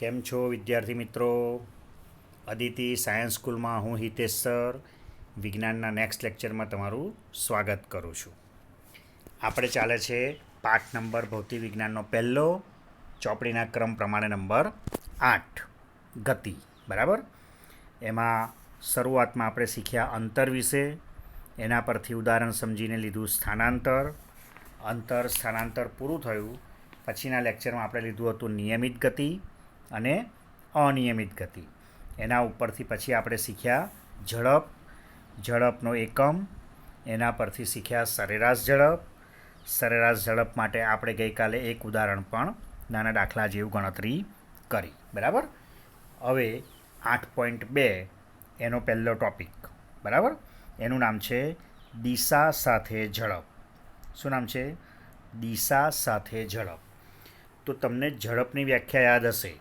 કેમ છો વિદ્યાર્થી મિત્રો? અદિતિ સાયન્સ સ્કૂલમાં હું હિતેશ સર વિજ્ઞાનના નેક્સ્ટ લેક્ચરમાં તમારું સ્વાગત કરું છું. આપણે ચાલે છે પાઠ નંબર ભૌતિક વિજ્ઞાનનો પહેલો, ચોપડીના ક્રમ પ્રમાણે નંબર 8 ગતિ. બરાબર. એમાં શરૂઆતમાં આપણે શીખ્યા અંતર વિશે, એના પરથી ઉદાહરણ સમજીને લીધું સ્થાનાંતર. અંતર સ્થાનાંતર પૂરું થયું પછીના લેક્ચરમાં આપણે લીધું હતું નિયમિત ગતિ અને અનિયમિત ગતિ. એના ઉપરથી પછી આપણે શીખ્યા ઝડપ, ઝડપનો એકમ. એના પરથી શીખ્યા સરેરાશ ઝડપ. સરેરાશ ઝડપ માટે આપણે ગઈકાલે એક ઉદાહરણ પણ નાના દાખલા જેવું ગણતરી કરી. બરાબર. હવે 8.2 એનો પહેલો ટૉપિક. બરાબર. એનું નામ છે દિશા સાથે ઝડપ. શું નામ છે? દિશા સાથે ઝડપ. તો તમને ઝડપની વ્યાખ્યા યાદ હશે.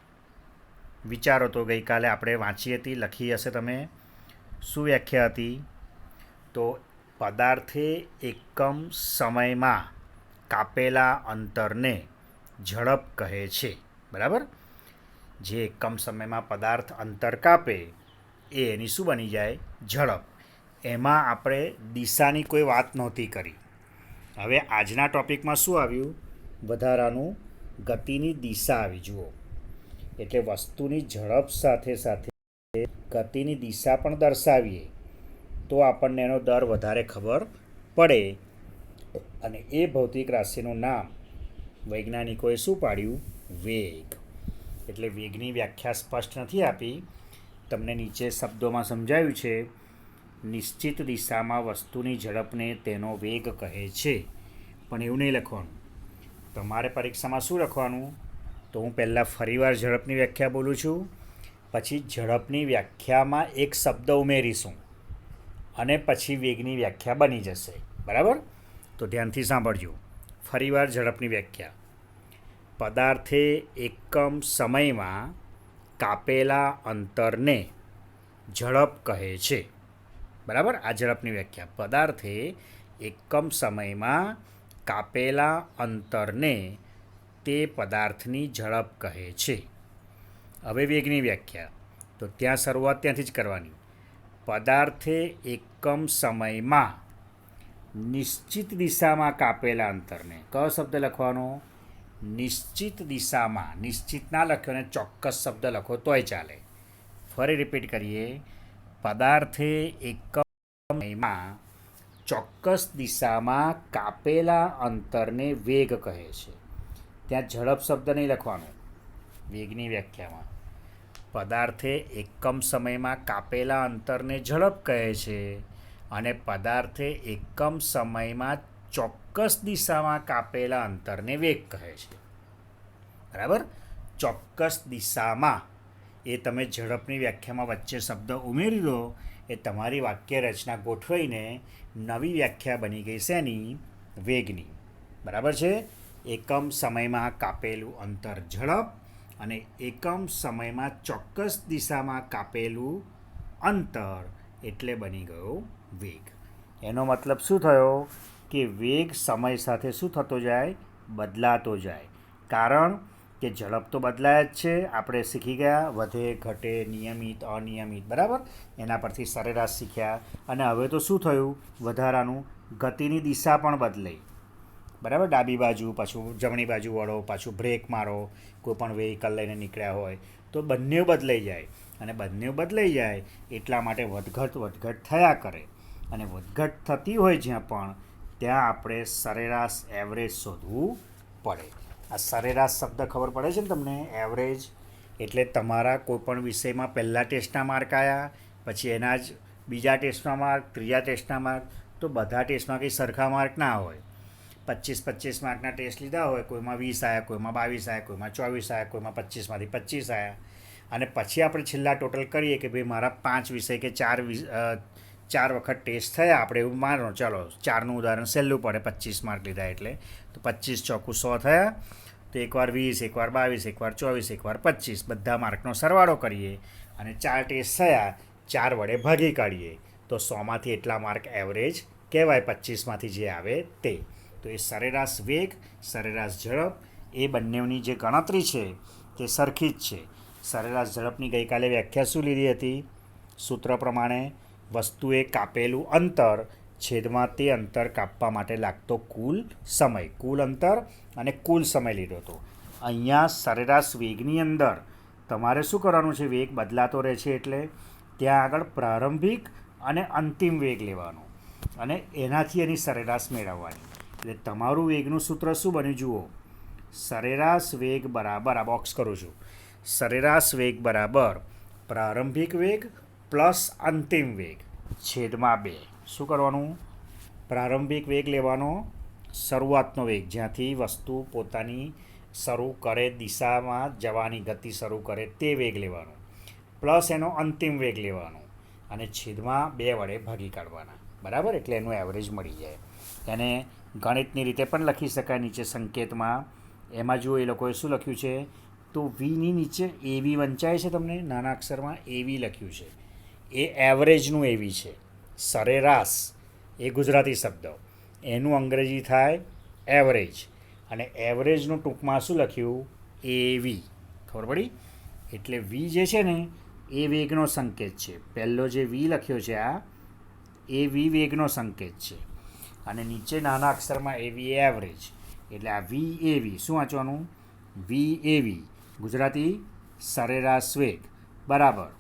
વિચારો તો ગઈકાલે આપણે વાંચી હતી, લખી હશે તમે. શું વ્યાખ્યા હતી? તો પદાર્થે એકમ સમયમાં કાપેલા અંતરને ઝડપ કહે છે. બરાબર. જે એકમ સમયમાં પદાર્થ અંતર કાપે એ એની શું બની જાય? ઝડપ. એમાં આપણે દિશાની કોઈ વાત નહોતી કરી. હવે આજના ટૉપિકમાં શું આવ્યું? વધારાનું ગતિની દિશા આવી. જુઓ, એટલે વસ્તુની ઝડપ સાથે સાથે ગતિની દિશા પણ દર્શાવીએ તો આપણને એનો દર વધારે ખબર પડે. અને એ ભૌતિક રાશિનું નામ વૈજ્ઞાનિકોએ શું પાડ્યું? વેગ. એટલે વેગની વ્યાખ્યા સ્પષ્ટ નથી આપી, તમને નીચે શબ્દોમાં સમજાવ્યું છે. નિશ્ચિત દિશામાં વસ્તુની ઝડપને તેનો વેગ કહે છે. પણ એવું નહીં લખવાનું. તમારે પરીક્ષામાં શું લખવાનું? તો હું પહેલાં ફરીવાર ઝડપની વ્યાખ્યા બોલું છું, પછી ઝડપની વ્યાખ્યામાં એક શબ્દ ઉમેરીશું અને પછી વેગની વ્યાખ્યા બની જશે. બરાબર. તો ધ્યાનથી સાંભળજો. ફરીવાર ઝડપની વ્યાખ્યા. પદાર્થે એકમ સમયમાં કાપેલા અંતરને ઝડપ કહે છે. બરાબર. આ ઝડપની વ્યાખ્યા. પદાર્થે એકમ સમયમાં કાપેલા અંતરને તે પદાર્થની ઝડપ કહે છે. હવે વેગની વ્યાખ્યા. તો ત્યાં શરૂઆત ત્યાંથી જ કરવાની. પદાર્થે એકમ સમયમાં નિશ્ચિત દિશામાં કાપેલા અંતરને, કયો શબ્દ લખવાનો? નિશ્ચિત દિશામાં. નિશ્ચિત ના લખ્યો ને ચોક્કસ શબ્દ લખો તોય ચાલે. ફરી રિપીટ કરીએ. પદાર્થે એકમ સમયમાં ચોક્કસ દિશામાં કાપેલા અંતરને વેગ કહે છે. ત્યાં ઝડપ શબ્દ નહીં લખવાનો વેગની વ્યાખ્યામાં. પદાર્થે એકમ સમયમાં કાપેલા અંતરને ઝડપ કહે છે અને પદાર્થે એકમ સમયમાં ચોક્કસ દિશામાં કાપેલા અંતરને વેગ કહે છે. બરાબર. ચોક્કસ દિશામાં એ તમે ઝડપની વ્યાખ્યામાં વચ્ચે શબ્દ ઉમેરી દો, એ તમારી વાક્ય રચના ગોઠવાઈને નવી વ્યાખ્યા બની ગઈ છે એની? વેગની. બરાબર છે. એકમ સમયમાં કાપેલું અંતર ઝડપ અને એકમ સમયમાં ચોક્કસ દિશામાં કાપેલું અંતર એટલે બની ગયો વેગ. એનો મતલબ શું થયો? કે વેગ સમય સાથે શું થતો જાય? બદલાતો જાય. કારણ કે ઝડપ તો બદલાય જ છે. આપણે શીખી ગયા વધે, ઘટે, નિયમિત, અનિયમિત. બરાબર. એના પરથી સરેરાશ શીખ્યા. અને હવે તો શું થયું? વધારાનું ગતિની દિશા પણ બદલાઈ. બરાબર. ડાબી બાજુ, પાછું જમણી બાજુ વળો, પાછું બ્રેક મારો, કોઈ પણ વ્હીકલ લઈને નીકળ્યા હોય તો બંને બદલાઈ જાય. અને બંને બદલાઈ જાય એટલા માટે વધઘટ થયા કરે. અને વધઘટ થતી હોય જ્યાં પણ, ત્યાં આપણે સરેરાશ એવરેજ શોધવું પડે. આ સરેરાશ શબ્દ ખબર પડે છે ને તમને? એવરેજ એટલે તમારા કોઈપણ વિષયમાં પહેલાં ટેસ્ટના માર્ક આવ્યા, પછી એના જ બીજા ટેસ્ટના માર્ક, ત્રીજા ટેસ્ટના માર્ક. તો બધા ટેસ્ટમાં કંઈ સરખા માર્ક ના હોય. 25 માર્કના ટેસ્ટ લીધા હોય, કોઈમાં 20 આવ્યા, કોઈમાં 22 આવ્યા, કોઈમાં 24 આવ્યા, કોઈમાં 25માંથી 25 આવ્યા. અને પછી આપણે છેલ્લા ટોટલ કરીએ કે ભાઈ મારા 5 વિષય કે 4 વખત ટેસ્ટ થયા. આપણે એવું માનો, ચાલો 4નું ઉદાહરણ સહેલું પડે, 25 માર્ક લીધા એટલે. તો 25 ચોખ્ખું 100 થયા. તો એકવાર 20, એકવાર 22, એકવાર 24, એકવાર 25 બધા માર્કનો સરવાળો કરીએ અને 4 ટેસ્ટ થયા, 4 વડે ભાગી કાઢીએ તો 100માંથી એટલા માર્ક એવરેજ કહેવાય, 25માંથી જે આવે તે. તો એ સરેરાશ વેગ, સરેરાશ ઝડપ, એ બંનેની જે ગણતરી છે તે સરખી જ છે. સરેરાશ ઝડપની ગઈકાલે વ્યાખ્યા શું લીધી હતી? સૂત્ર પ્રમાણે વસ્તુએ કાપેલું અંતર છેદમાં તે અંતર કાપવા માટે લાગતો કુલ અંતર અને કુલ સમય લીધો હતો. અહીંયા સરેરાશ વેગની અંદર તમારે શું કરવાનું છે? વેગ બદલાતો રહે છે એટલે ત્યાં આગળ પ્રારંભિક અને અંતિમ વેગ લેવાનો અને એનાથી એની સરેરાશ મેળવવાની. એટલે તમારું વેગનું સૂત્ર શું બન્યું જુઓ. સરેરાશ વેગ બરાબર, આ બોક્સ કરું છું, સરેરાશ વેગ બરાબર પ્રારંભિક વેગ પ્લસ અંતિમ વેગ છેદમાં 2. શું કરવાનું? પ્રારંભિક વેગ લેવાનો, શરૂઆતનો વેગ જ્યાંથી વસ્તુ પોતાની શરૂ કરે, દિશામાં જવાની ગતિ શરૂ કરે તે વેગ લેવાનો, પ્લસ એનો અંતિમ વેગ લેવાનો અને છેદમાં 2 વડે ભાગી કાઢવાના. બરાબર? એટલે એનું એવરેજ મળી જાય. એને ગણિતની રીતે પણ લખી શકાય. નીચે સંકેતમાં એમાં જુઓ એ લોકોએ શું લખ્યું છે? તો વીની નીચે એવી વંચાય છે, તમને નાના અક્ષરમાં એવી લખ્યું છે. એ એવરેજનું એવી છે. સરેરાશ એ ગુજરાતી શબ્દ, એનું અંગ્રેજી થાય એવરેજ, અને એવરેજનું ટૂંકમાં શું લખ્યું? એવી. ખબર પડી? એટલે વી જે છે ને એ વેગનો સંકેત છે. પહેલો જે વી લખ્યો છે આ એ વી વેગનો સંકેત છે અને નીચે નાના અક્ષરમાં એવી એવરેજ. એટલે આ વી એવી શું વાંચવાનું? વી એવી ગુજરાતી સરેરાશ વેગ બરાબર.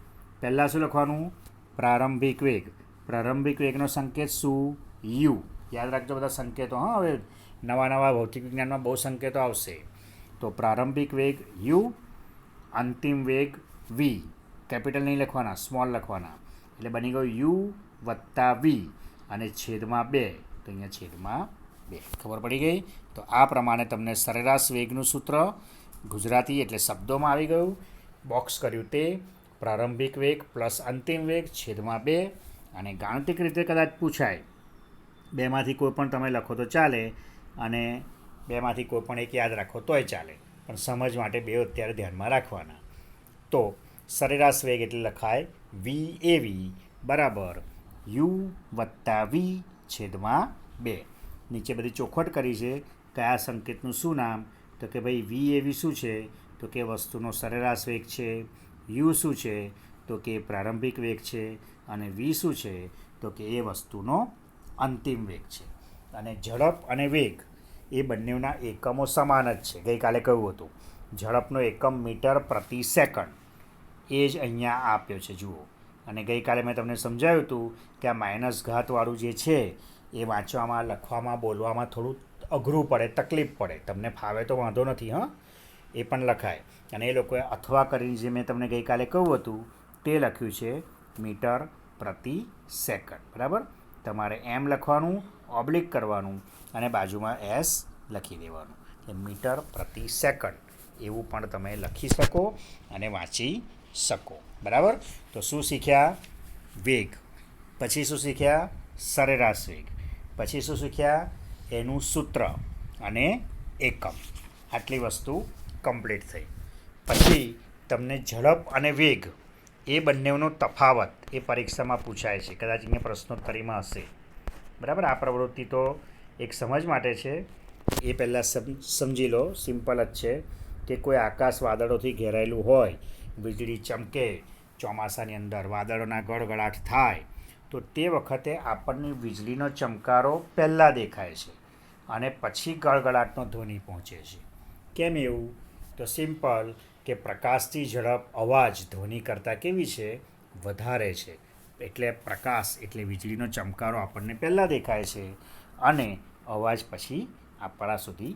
પહેલાં શું લખવાનું? પ્રારંભિક વેગ. પ્રારંભિક વેગનો સંકેત શું? યુ. યાદ રાખજો બધા સંકેતો. હા, હવે નવા ભૌતિક વિજ્ઞાનમાં બહુ સંકેતો આવશે. તો પ્રારંભિક વેગ યુ, અંતિમ વેગ વી. કેપિટલ નહીં લખવાના, સ્મોલ લખવાના. એટલે બની ગયું યુ વત્તા વી અને છેદમાં 2. તો અહીંયા છેદમાં 2. ખબર પડી ગઈ? તો આ પ્રમાણે તમને સરેરાશ વેગનું સૂત્ર ગુજરાતી એટલે શબ્દોમાં આવી ગયું. બોક્સ કર્યું તે પ્રારંભિક વેગ પ્લસ અંતિમ વેગ છેદમાં 2. અને ગાણિતિક રીતે કદાચ પૂછાય, બેમાંથી કોઈ પણ તમે લખો તો ચાલે અને બેમાંથી કોઈ પણ એક યાદ રાખો તોય ચાલે, પણ સમજ માટે બે અત્યારે ધ્યાનમાં રાખવાના. તો સરેરાશ વેગ એટલે લખાય વી એવી બરાબર યુ વત્તા વી છેદમાં 2. નીચે બધી ચોખવટ કરી છે. કયા સંકેતનું શું નામ? તો કે ભાઈ વી એવી શું છે? તો કે વસ્તુનો સરેરાશ વેગ છે. યુ શું છે? તો કે પ્રારંભિક વેગ છે. અને વી શું છે? તો કે એ વસ્તુનો અંતિમ વેગ છે. અને ઝડપ અને વેગ એ બંનેના એકમો સમાન જ છે. ગઈકાલે કહ્યું હતું ઝડપનો એકમ મીટર પ્રતિ સેકન્ડ, એ જ અહીંયા આપ્યો છે જુઓ. અને ગઈકાલે મેં તમને સમજાવ્યું હતું કે આ માઇનસ ઘાતવાળું જે છે એ વાંચવામાં, લખવામાં, બોલવામાં થોડું અઘરું પડે, તકલીફ પડે. તમને ફાવે તો વાંધો નથી, હા, એ પણ લખાય. અને એ લોકોએ અથવા કરીને જે મેં તમને ગઈકાલે કહ્યું હતું તે લખ્યું છે મીટર પ્રતિ સેકન્ડ. બરાબર? તમારે એમ લખવાનું, ઓબ્લિક કરવાનું અને બાજુમાં એસ લખી દેવાનું. એટલે મીટર પ્રતિ સેકન્ડ એવું પણ તમે લખી શકો અને વાંચી શકો. બરાબર? તો શું શીખ્યા? વેગ. પછી શું શીખ્યા? સરેરાશ વેગ. પછી શું શીખ્યા? એનું સૂત્ર અને એકમ. આટલી વસ્તુ કમ્પ્લીટ થઈ. પછી તમને ઝડપ અને વેગ એ બંનેનો તફાવત એ પરીક્ષામાં પૂછાય છે. કદાચ અહીંયા પ્રશ્નોત્તરીમાં હશે. બરાબર? આ પ્રવૃત્તિ તો એક સમજ માટે છે. એ પહેલાં સમજી લો, સિમ્પલ જ છે કે કોઈ આકાશ વાદળોથી ઘેરાયેલું હોય, વીજળી ચમકે, ચોમાસાની અંદર વાદળોના ગળગળાટ થાય, તો તે વખતે આપણને વીજળીનો ચમકારો પહેલાં દેખાય છે અને પછી ગળગળાટનો ધ્વનિ પહોંચે છે. કેમ એવું? તો સિમ્પલ કે પ્રકાશની ઝડપ અવાજ ધ્વનિ કરતાં કેવી છે? વધારે છે. એટલે પ્રકાશ એટલે વીજળીનો ચમકારો આપણને પહેલાં દેખાય છે અને અવાજ પછી આપણા સુધી.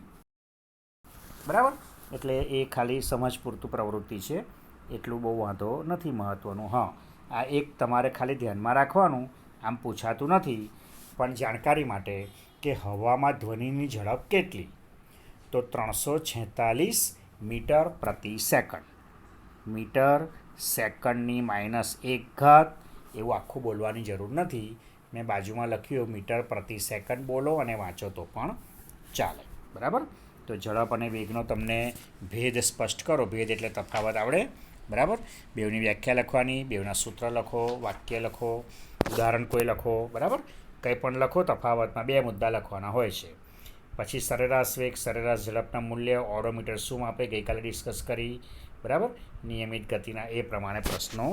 બરાબર? એટલે એ ખાલી સમજ પૂરતું પ્રવૃત્તિ છે, એટલું બહુ વાંધો નથી, મહત્ત્વનું. હા, આ એક તમારે ખાલી ધ્યાનમાં રાખવાનું, આમ પૂછાતું નથી પણ જાણકારી માટે, કે હવામાં ધ્વનિની ઝડપ કેટલી? તો 346 મીટર પ્રતિ સેકન્ડ. મીટર સેકન્ડની -1 એવું આખું બોલવાની જરૂર નથી. મેં બાજુમાં લખ્યું મીટર પ્રતિ સેકન્ડ બોલો અને વાંચો તો પણ ચાલે. બરાબર? તો ઝડપ અને વેગનો તમને ભેદ સ્પષ્ટ કરો. ભેદ એટલે તફાવત આવડે. બરાબર? બેવની વ્યાખ્યા લખવાની, બેવના સૂત્ર લખો, વાક્ય લખો, ઉદાહરણ કોઈ લખો. બરાબર? કંઈ પણ લખો, તફાવતમાં 2 મુદ્દા લખવાના હોય છે. પછી સરેરાશ વેગ, સરેરાશ ઝડપના મૂલ્ય, ઓડોમીટર શું માપે, ગઈકાલે ડિસ્કસ કરી, બરાબર. નિયમિત ગતિના એ પ્રમાણે પ્રશ્નો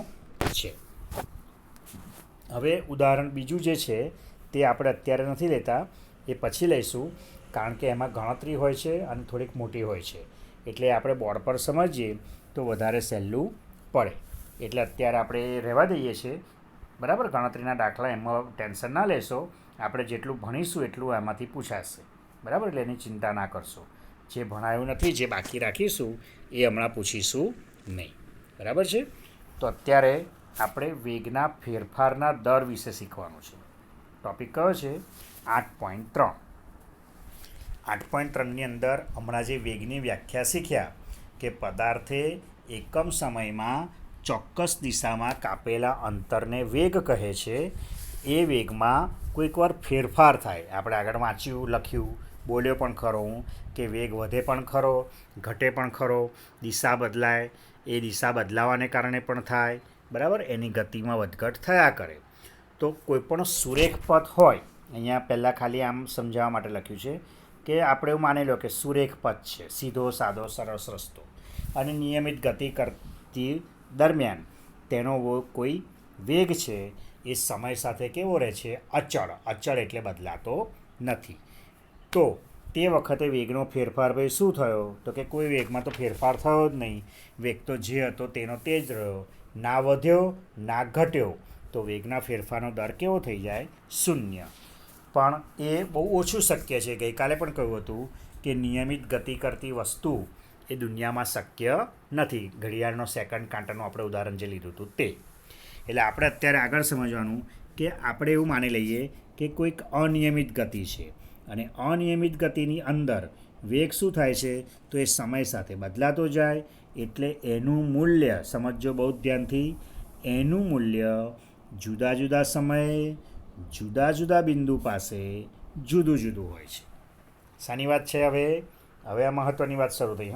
છે. હવે ઉદાહરણ બીજું જે છે તે આપણે અત્યારે નથી લેતા, એ પછી લઈશું, કારણ કે એમાં ગણતરી હોય છે અને થોડીક મોટી હોય છે, એટલે આપણે બોર્ડ પર સમજીએ તો વધારે સહેલું પડે, એટલે અત્યારે આપણે રહેવા દઈએ છીએ, બરાબર. ગણતરીના દાખલા એમાં ટેન્શન ના લેશો, આપણે જેટલું ભણીશું એટલું એમાંથી પૂછાશે, બરાબર. એટલે એની ચિંતા ના કરશો. જે ભણાયું નથી, જે બાકી રાખીશું એ હમણાં પૂછીશું નહીં, બરાબર છે. તો અત્યારે આપણે વેગના ફેરફારના દર વિશે શીખવાનું છે. ટૉપિક કયો છે? 8.3. 8.3ની અંદર હમણાં જે વેગની વ્યાખ્યા શીખ્યા કે પદાર્થે એકમ સમયમાં ચોક્કસ દિશામાં કાપેલા અંતરને વેગ કહે છે. એ વેગમાં કોઈક વાર ફેરફાર થાય. આપણે આગળ વાંચ્યું, લખ્યું, બોલ્યો પણ ખરો હું કે વેગ વધે પણ ખરો, ઘટે પણ ખરો, દિશા બદલાય, એ દિશા બદલાવાને કારણે પણ થાય, બરાબર. એની ગતિમાં વધઘટ થયા કરે. તો કોઈપણ સુરેખ પથ હોય, અહીંયા પહેલાં ખાલી આમ સમજાવવા માટે લખ્યું છે કે આપણે એવું માની લો કે સુરેખ પથ છે, સીધો સાદો સરસ રસ્તો, અને નિયમિત ગતિ કરતી દરમિયાન તેનો કોઈ વેગ છે એ સમય સાથે કેવો રહે છે? અચળ. અચળ એટલે બદલાતો નથી. તો તે વખતે વેગનો ફેરફાર ભાઈ શું થયો? તો કે કોઈ વેગમાં તો ફેરફાર થયો જ નહીં, વેગ તો જે હતો તેનો તે જ રહ્યો, ના વધ્યો ના ઘટ્યો, તો વેગના ફેરફારનો દર કેવો થઈ જાય? શૂન્ય. પણ એ બહુ ઓછું શક્ય છે. ગઈકાલે પણ કહ્યું હતું કે નિયમિત ગતિ કરતી વસ્તુ એ દુનિયામાં શક્ય નથી. ઘડિયાળનો સેકન્ડ કાંટાનું આપણે ઉદાહરણ જે લીધું હતું તે. એટલે આપણે અત્યારે આગળ સમજવાનું કે આપણે એવું માની લઈએ કે કોઈક અનિયમિત ગતિ છે, અને અનિયમિત ગતિની અંદર વેગ શું થાય છે? તો એ સમય સાથે બદલાતો જાય, એટલે એનું મૂલ્ય, સમજજો બહુ ધ્યાનથી, એનું મૂલ્ય જુદા જુદા સમયે જુદા જુદા બિંદુ પાસે જુદું જુદું હોય છે. શાની વાત છે? હવે આ મહત્ત્વની વાત શરૂ થઈ.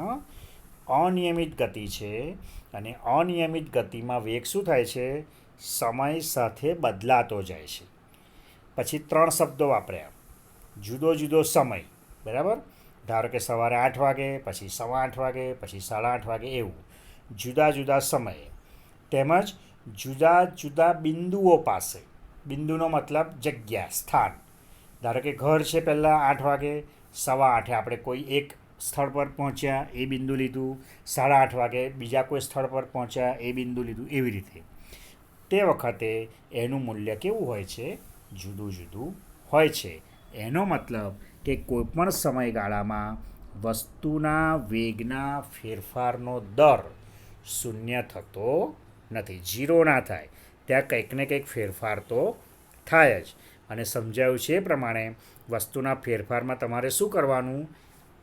અનિયમિત ગતિ છે, અને અનિયમિત ગતિમાં વેગ શું થાય છે? સમય સાથે બદલાતો જાય છે. પછી 3 શબ્દો વાપર્યા. જુદો જુદો સમય, બરાબર. ધારો કે સવારે 8 વાગે, પછી 8:15 વાગે, પછી 8:30 વાગે, એવું જુદા જુદા સમયે. તેમજ જુદા જુદા બિંદુઓ પાસે. બિંદુનો મતલબ જગ્યા, સ્થાન. ધારો કે ઘર છે, પહેલાં 8 વાગે, 8:15 આપણે કોઈ એક સ્થળ પર પહોંચ્યા, એ બિંદુ લીધું, 8:30 વાગે બીજા કોઈ સ્થળ પર પહોંચ્યા, એ બિંદુ લીધું, એવી રીતે. તે વખતે એનું મૂલ્ય કેવું હોય છે? જુદું જુદું હોય છે. એનો મતલબ કે કોઈપણ સમયગાળામાં વસ્તુના વેગના ફેરફારનો દર શૂન્ય થતો નથી, 0 ના થાય. ત્યાં કંઈક ને કંઈક ફેરફાર તો થાય જ. અને સમજાયું છે એ પ્રમાણે વસ્તુના ફેરફારમાં તમારે શું કરવાનું?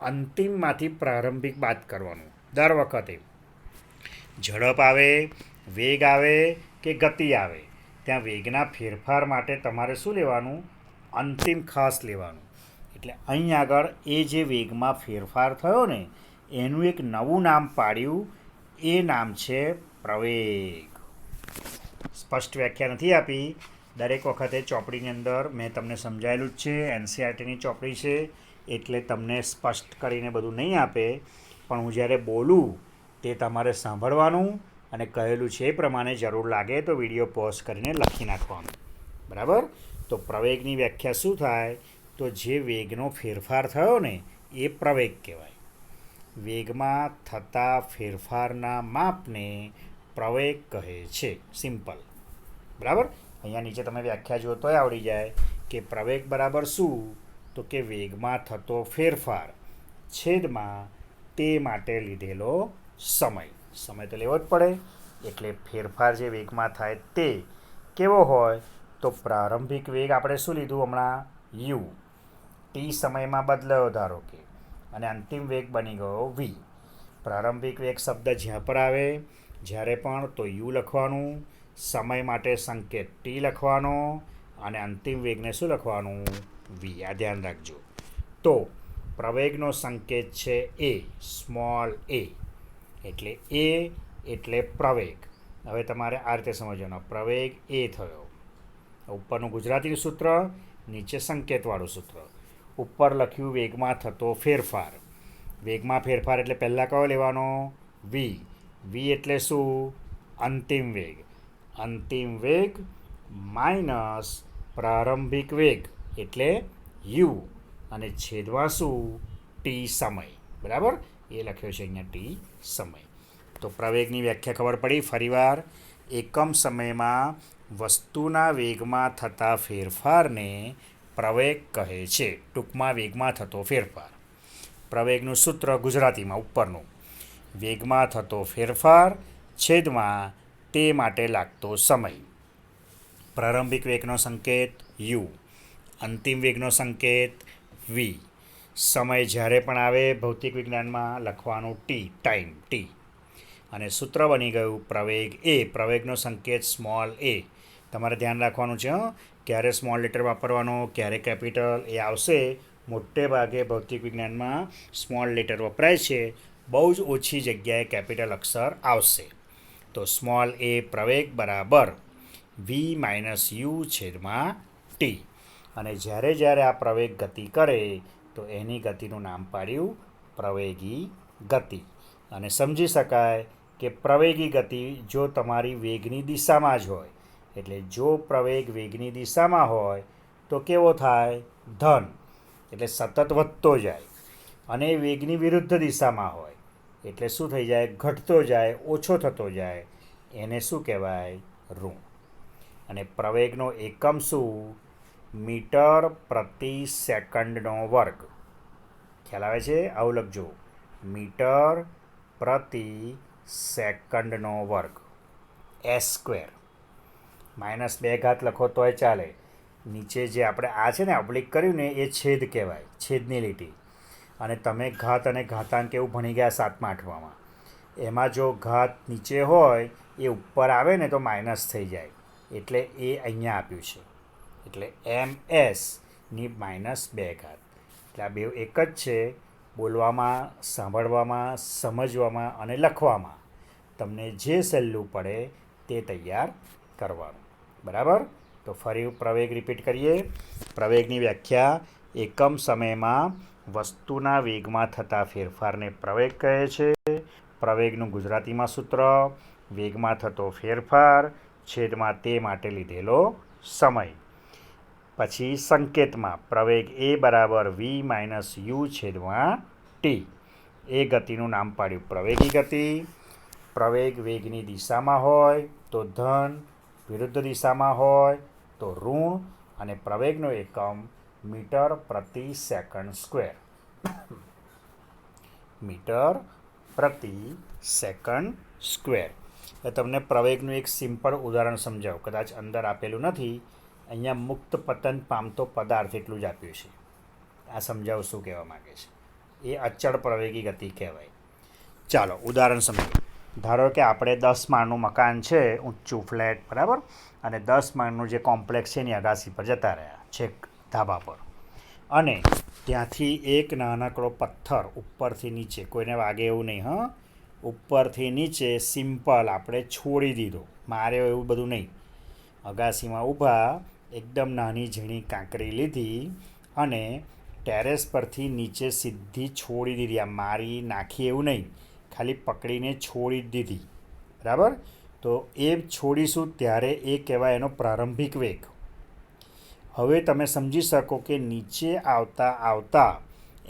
અંતિમમાંથી પ્રારંભિક બાદ કરવાનું. દર વખતે ઝડપ આવે, વેગ આવે કે ગતિ આવે, ત્યાં વેગના ફેરફાર માટે તમારે શું લેવાનું? અંતિમ ખાસ લેવાનું. એટલે અહીં આગળ એ જે વેગમાં ફેરફાર થયો ને એનું એક નવું નામ પાડ્યું, એ નામ છે પ્રવેગ. સ્પષ્ટ વ્યાખ્યા નથી આપી. દરેક વખતે ચોપડીની અંદર મેં તમને સમજાયેલું જ છે, NCERTની ચોપડી છે, એટલે તમને સ્પષ્ટ કરીને બધું નહીં આપે, પણ હું જ્યારે બોલું તે તમારે સાંભળવાનું, અને કહેલું છે એ પ્રમાણે જરૂર લાગે તો વિડીયો પોઝ કરીને લખી નાખવાનું, બરાબર. તો પ્રવેગની વ્યાખ્યા શું થાય? તો જે વેગનો ફેરફાર થયો ને એ પ્રવેગ કહેવાય. વેગમાં થતા ફેરફારના માપને પ્રવેગ કહે છે. સિમ્પલ, બરાબર. અહીંયા નીચે તમે વ્યાખ્યા જુઓ તોય આવડી જાય કે પ્રવેગ બરાબર શું? તો કે વેગમાં થતો ફેરફાર છેદમાં તે માટે લીધેલો સમય. સમય તો લેવો જ પડે. એટલે ફેરફાર જે વેગમાં થાય તે કેવો હોય? તો પ્રારંભિક વેગ આપણે શું લીધું હમણાં? u. t સમયમાં બદલાયો ધારો કે, અને અંતિમ વેગ બની ગયો v. પ્રારંભિક વેગ શબ્દ જ્યાં પર આવે જ્યારે પણ તો u લખવાનું, સમય માટે સંકેત t લખવાનો, અને અંતિમ વેગને શું લખવાનું? v. આ ધ્યાન રાખજો. તો પ્રવેગનો સંકેત છે a, સ્મોલ a, એટલે a એટલે પ્રવેગ. હવે તમારે આ રીતે સમજવાનો, પ્રવેગ એ થયો. ઉપરનું ગુજરાતીનું સૂત્ર, નીચે સંકેતવાળું સૂત્ર. ઉપર લખ્યું વેગમાં થતો ફેરફાર. વેગમાં ફેરફાર એટલે પહેલાં કયો લેવાનો? વી. વી એટલે શું? અંતિમ વેગ. અંતિમ વેગ માઇનસ પ્રારંભિક વેગ એટલે યુ, અને છેદમાં શું? ટી સમય. બરાબર, એ લખ્યો છે અહીંયા ટી સમય. તો પ્રવેગની વ્યાખ્યા ખબર પડી. ફરીવાર, એકમ સમયમાં વસ્તુના વેગમાં થતા ફેરફારને પ્રવેગ કહે છે. ટૂંકમાં વેગમાં થતો ફેરફાર. પ્રવેગનું સૂત્ર ગુજરાતીમાં ઉપરનું: વેગમાં થતો ફેરફાર છેદમાં તે માટે લાગતો સમય. પ્રારંભિક વેગનો સંકેત યુ, અંતિમ વેગનો સંકેત વી. સમય જ્યારે પણ આવે ભૌતિક વિજ્ઞાનમાં લખવાનું ટી, ટાઈમ ટી. અને સૂત્ર બની ગયું પ્રવેગ એ. પ્રવેગનો સંકેત સ્મોલ એ. તમારે ધ્યાન રાખવાનું છે ક્યારે સ્મોલ લેટર વાપરવાનો, ક્યારે કેપિટલ, એ આવશે. મોટે ભાગે ભૌતિક વિજ્ઞાનમાં સ્મોલ લેટર વપરાય છે, બહુ જ ઓછી જગ્યાએ કેપિટલ અક્ષર આવશે. તો સ્મોલ એ પ્રવેગ બરાબર વી માઇનસ યુ છેદમાં ટી. અને જ્યારે જ્યારે આ પ્રવેગ ગતિ કરે તો એની ગતિનું નામ પાડ્યું પ્રવેગી ગતિ. અને સમજી શકાય કે પ્રવેગી ગતિ જો તમારી વેગની દિશામાં જ હોય, એટલે જો પ્રવેગ વેગની દિશામાં હોય તો કેવો થાય? ધન, એટલે સતત વધતો જાય. અને વેગની વિરુદ્ધ દિશામાં હોય એટલે શું થઈ જાય? ઘટતો જાય, ઓછો થતો જાય. એને શું કહેવાય? ઋણ. અને પ્રવેગનો એકમ શું? મીટર પ્રતિ સેકન્ડનો વર્ગ. ખ્યાલ આવે છે? આવું લખજો, મીટર પ્રતિ સેકન્ડનો વર્ગ. s². -2 લખો તોય ચાલે. નીચે જે આપણે આ છે ને ઓબ્લિક કર્યું ને, એ છેદ કહેવાય, છેદની લીટી. અને તમે ઘાત અને ઘાતાંક એવું ભણી ગયા 7મા 8મામાં. એમાં જો ઘાત નીચે હોય એ ઉપર આવે ને તો માઇનસ થઈ જાય, એટલે એ અહીંયા આપ્યું છે. એટલે ms-2. એટલે આ બે એક જ છે. બોલવામાં, સાંભળવામાં, સમજવામાં અને લખવામાં તમને જે સહેલું પડે તે તૈયાર કરવાનું. બરાબર? તો ફરી પ્રવેગ રિપીટ કરીએ. પ્રવેગની વ્યાખ્યા: એકમ સમયમાં વસ્તુના વેગમાં થતા ફેરફારને પ્રવેગ કહે છે. પ્રવેગનું ગુજરાતીમાં સૂત્ર: વેગમાં થતો ફેરફાર છેદમાં તે માટે લીધેલો સમય. પછી સંકેતમાં પ્રવેગ એ બરાબર વી માઇનસ યુ છેદમાં ટી. એ ગતિનું નામ પાડ્યું પ્રવેગી ગતિ. પ્રવેગ વેગની દિશામાં હોય તો ધન, વિરુદ્ધ દિશામાં હોય તો ઋણ. અને પ્રવેગનો એકમ મીટર પ્રતિ સેકન્ડ સ્ક્વેર. મીટર પ્રતિ સેકન્ડ સ્ક્વેર. તમને પ્રવેગનું એક સિમ્પલ ઉદાહરણ સમજાવું, કદાચ અંદર આપેલું નથી. અહીંયા મુક્ત પતન પામતો પદાર્થ એટલું જ આપ્યું છે. આ સમજાવું શું કહેવા માગે છે. એ અચળ પ્રવેગી ગતિ કહેવાય. ચાલો ઉદાહરણ સમજો. ધારો કે આપણે 10 માળનું મકાન છે, ઊંચું ફ્લેટ, બરાબર, અને 10 માળનું જે કોમ્પ્લેક્સ છે એની અગાસી પર જતા રહ્યા, છેક ધાબા પર. અને ત્યાંથી એક નાનકડો પથ્થર ઉપરથી નીચે, કોઈને વાગે એવું નહીં, ઉપરથી નીચે સિમ્પલ આપણે છોડી દીધો, માર્યો એવું બધું નહીં. અગાસીમાં ઊભા એકદમ નાની ઝીણી કાંકરી લીધી અને ટેરેસ પરથી નીચે સીધી છોડી દીધી. આ મારી નાખી એવું નહીં, ખાલી પકડીને છોડી દીધી. બરાબર? તો એ છોડીશું ત્યારે એ કહેવાય એનો પ્રારંભિક વેગ. હવે તમે સમજી શકો કે નીચે આવતા આવતા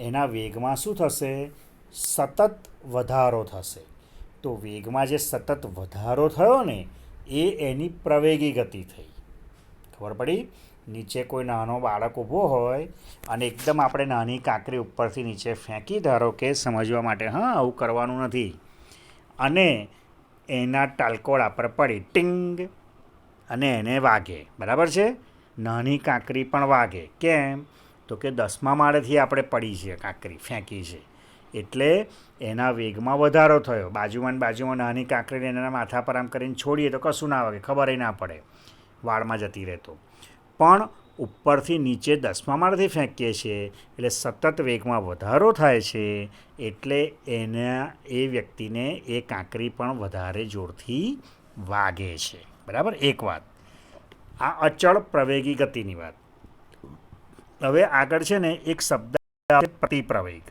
એના વેગમાં શું થશે? સતત વધારો થશે. તો વેગમાં જે સતત વધારો થયો ને એ એની પ્રવેગી ગતિ થઈ. ખબર પડી? નીચે કોઈ નાનો બાળક ઊભો હોય અને એકદમ આપણે નાની કાંકરી ઉપરથી નીચે ફેંકી, ધારો કે સમજવા માટે, આવું કરવાનું નથી, અને એના ટાલકોડા પર પડી ટિંગ, અને એને વાગે. બરાબર છે? નાની કાંકરી પણ વાગે. કેમ? તો કે 10મા માળેથી આપણે પડી છે, કાંકરી ફેંકી છે, એટલે એના વેગમાં વધારો થયો. બાજુમાં નાની કાંકરીને એના માથા પર આમ કરીને છોડીએ તો કશું ના વાગે, ખબર ના પડે, વાળમાં જતી રહેતો. પણ ઉપરથી નીચે 10મા માળેથી ફેંકીએ છીએ એટલે સતત વેગમાં વધારો થાય છે, એટલે એ વ્યક્તિને એ કાંકરી પણ વધારે જોરથી વાગે છે. બરાબર? એક વાત આ અચળ પ્રવેગી ગતિની વાત. હવે આગળ છે ને એક શબ્દ પ્રતિપ્રવેગ,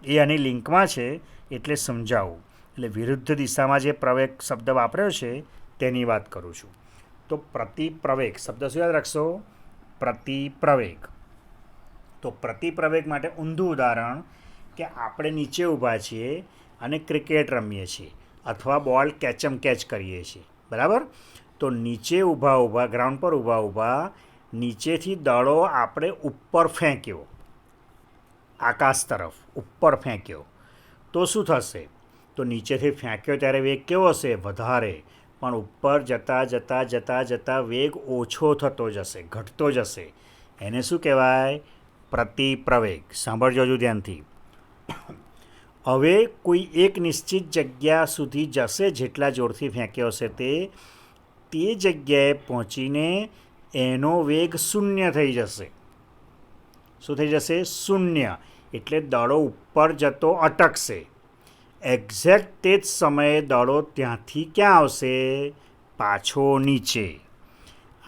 એ આની લિંકમાં છે એટલે સમજાવું. એટલે વિરુદ્ધ દિશામાં જે પ્રવેગ શબ્દ વાપર્યો છે તેની વાત કરું છું. તો પ્રતિપ્રવેગ શબ્દ શું યાદ રાખશો? પ્રતિપ્રવેગ. તો પ્રતિપ્રવેગ માટે ઊંધું ઉદાહરણ કે આપણે નીચે ઊભા છીએ અને ક્રિકેટ રમીએ છીએ અથવા બોલ કેચમ કેચ કરીએ છીએ, બરાબર? તો નીચે ઊભા ગ્રાઉન્ડ પર ઊભા નીચેથી દડો આપણે ઉપર ફેંક્યો, આકાશ તરફ ઉપર ફેંક્યો, તો શું થશે? તો નીચેથી ફેંક્યો ત્યારે વેગ કેવો હશે? વધારે. પણ ઉપર જતાં વેગ ઓછો થતો જશે, ઘટતો જશે. એને શું કહેવાય? પ્રતિપ્રવેગ. સાંભળજો હજુ ધ્યાનથી. હવે કોઈ એક નિશ્ચિત જગ્યા સુધી જશે, જેટલા જોરથી ફેંક્યો હશે તે જગ્યાએ પહોંચીને એનો વેગ શૂન્ય થઈ જશે. શું થઈ જશે? શૂન્ય. એટલે દડો ઉપર જતો અટકશે. એક્ઝેક્ટ તે જ સમયે દડો ત્યાંથી ક્યાં આવશે? પાછો નીચે.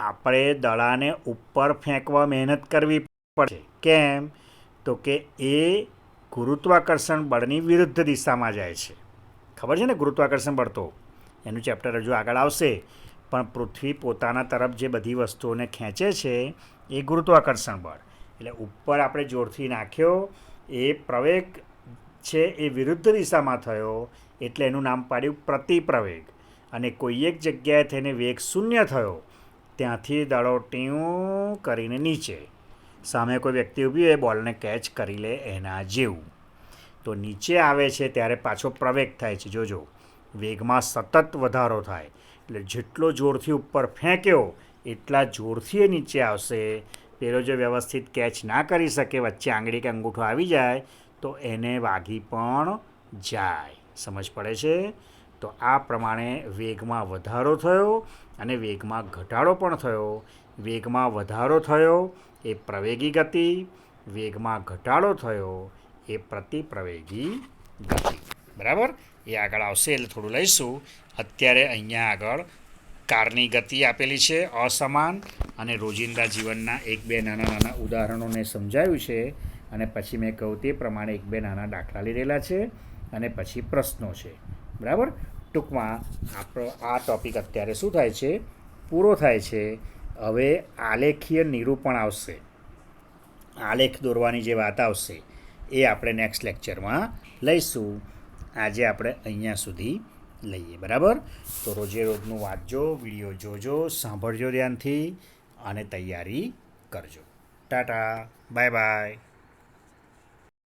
આપણે દડાને ઉપર ફેંકવા મહેનત કરવી પડશે. કેમ? તો કે એ ગુરુત્વાકર્ષણ બળની વિરુદ્ધ દિશામાં જાય છે. ખબર છે ને ગુરુત્વાકર્ષણ બળ? તો એનું ચેપ્ટર હજુ આગળ આવશે. પણ પૃથ્વી પોતાના તરફ જે બધી વસ્તુઓને ખેંચે છે એ ગુરુત્વાકર્ષણ બળ. એટલે ઉપર આપણે જોરથી નાખ્યો, એ પ્રવેગ છે એ વિરુદ્ધ દિશામાં થયો, એટલે એનું નામ પાડ્યું પ્રતિપ્રવેગ. અને કોઈ એક જગ્યાએ થઈને વેગ શૂન્ય થયો, ત્યાંથી દડો ટીયું કરીને નીચે. સામે કોઈ વ્યક્તિ ઊભી હોય, બોલને કેચ કરી લે એના જેવું. તો નીચે આવે છે ત્યારે પાછો પ્રવેગ થાય છે. જોજો, વેગમાં સતત વધારો થાય. એટલે જેટલો જોરથી ઉપર ફેંક્યો એટલા જોરથી એ નીચે આવશે. પેલો જો વ્યવસ્થિત કેચ ના કરી શકે, વચ્ચે આંગળી કે અંગૂઠો આવી જાય તો એને વાગી પણ જાય. સમજ પડે છે? તો આ પ્રમાણે વેગમાં વધારો થયો અને વેગમાં ઘટાડો પણ થયો. વેગમાં વધારો થયો એ પ્રવેગી ગતિ, વેગમાં ઘટાડો થયો એ પ્રતિપ્રવેગી ગતિ. બરાબર? એ આગળ આવશે એટલે થોડું લઈશું. અત્યારે અહીંયા આગળ કારની ગતિ આપેલી છે અસમાન, અને રોજિંદા જીવનના એક બે નાના ઉદાહરણોને સમજાવ્યું છે. અને પછી મેં કહ્યું તે પ્રમાણે એક બે નાના દાખલા લીધેલા છે અને પછી પ્રશ્નો છે. બરાબર? ટૂંકમાં આપણો આ ટૉપિક અત્યારે શું થાય છે? પૂરો થાય છે. હવે આલેખીય નિરૂપણ આવશે. આલેખ દોરવાની જે વાત આવશે એ આપણે નેક્સ્ટ લેક્ચરમાં લઈશું. આજે આપણે અહીંયા સુધી લઈએ. બરાબર? તો રોજે રોજનું વાંચજો, વિડીયો જોજો, સાંભળજો ધ્યાનથી અને તૈયારી કરજો. Tata, bye bye.